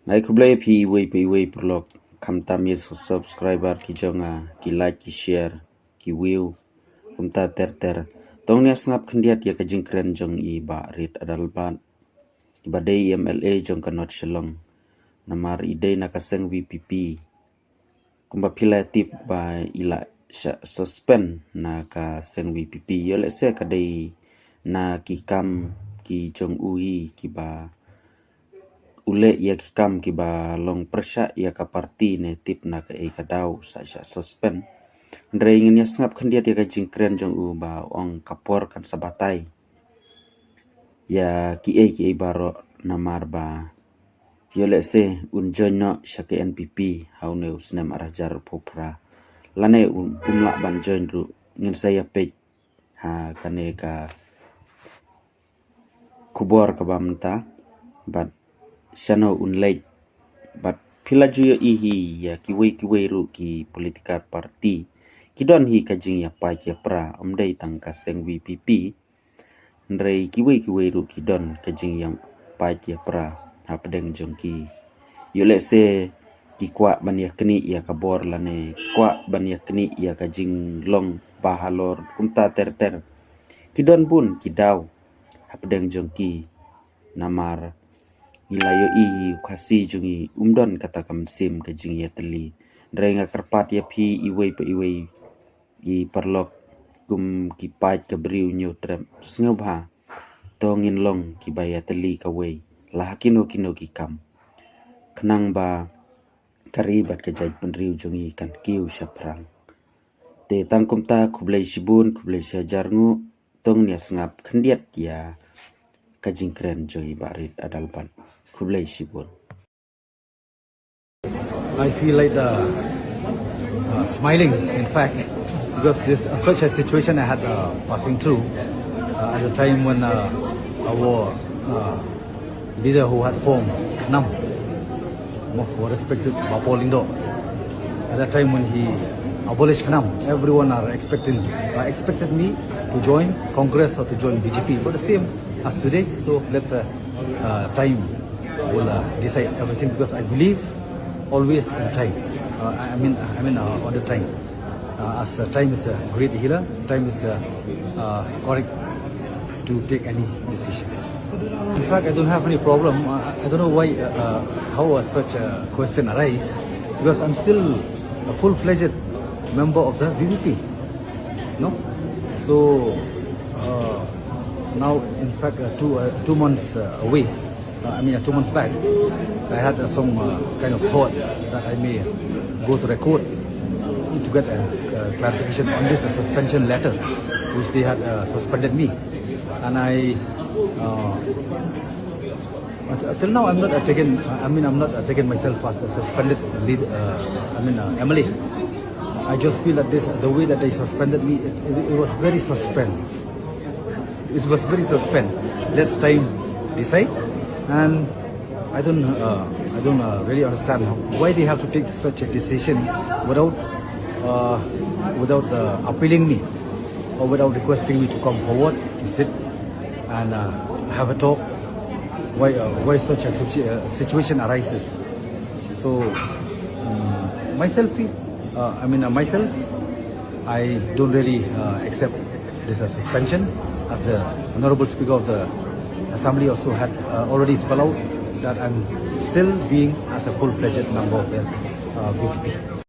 Nai kublai pi wei perlok kam tam yes subscriber ki jonga ki like ki share ki view kumta ter tong nya snap khendiat ya ka jingkren jong I ba rit adalban ba dei MLA jong kanot shalong namar idei na kaseng VPP kumba pila tip ba ila suspend na ka seng VPP yole se ka dei na ki kam ki jong ui ki ba ule ia ki kam ki ba long persya ia ka parti ne tip na ka e ka dau sa suspend ndre ingin ya sngap khendia dia ka jingkren jong u ba ong kapor kan sabatai ya ki e baro namar ba yole se un joino shake NPP haune usnem arajar popra lane umla ban join ru ngin saya pe ha kane ka kubor ka bamta but Shano unlate but pila juyo ihi ya kiwei ru ki political party kidon hi kajing ya pa ya pra amdai tangka seng VPP ndrei kiwei ru kidon kajing yang pa ya pra hapdeng jongki yole se ki kwa ban ya kni ya kabor lane kwa ban ya kni ya kajing long bahalor kumta ter kidon bun kidaw hapdeng jongki namar ilayo kasi jungi umdon kata kam sim ke jingi teli drenga kerpat ya phi iwei I perlok kum ki pat ke briu nyu trem snobha tongin long ki baya teli ka wei la kino ki kam kenang ba karibat ke jaj penriu jungi kan kiu syaprang te tangkum ta kublai sibun kublai syajarngu tong nia sngap khendiat ya kajingkren joi barit adalban kublai sibun. I feel like smiling, in fact, because this such a situation I had passing through at the time when our leader who had formed NAM, who respected Bapo Lindo, at that time when he abolished NAM, everyone expected me to join Congress or to join BJP, but the same as today. So let's time will decide everything, because I believe always in time. I mean all the time. As time is a great healer, time is correct to take any decision. In fact, I don't have any problem. I don't know why, how such a question arises, because I'm still a full-fledged member of the VVP. No, so now, in fact, 2 months away. 2 months back, I had some kind of thought that I may go to the court to get a clarification on this suspension letter, which they had suspended me. And till now, I'm not taking myself as a suspended lead. MLA. I just feel that the way that they suspended me, it was very suspense. It was very suspense. Let's time decide. And I don't really understand why they have to take such a decision without appealing me or without requesting me to come forward to sit and have a talk. Why such a situation arises? So myself, I don't really accept this suspension, as the Honorable Speaker of the Assembly also had already spelled out that I'm still being as a full-fledged member of the VPP.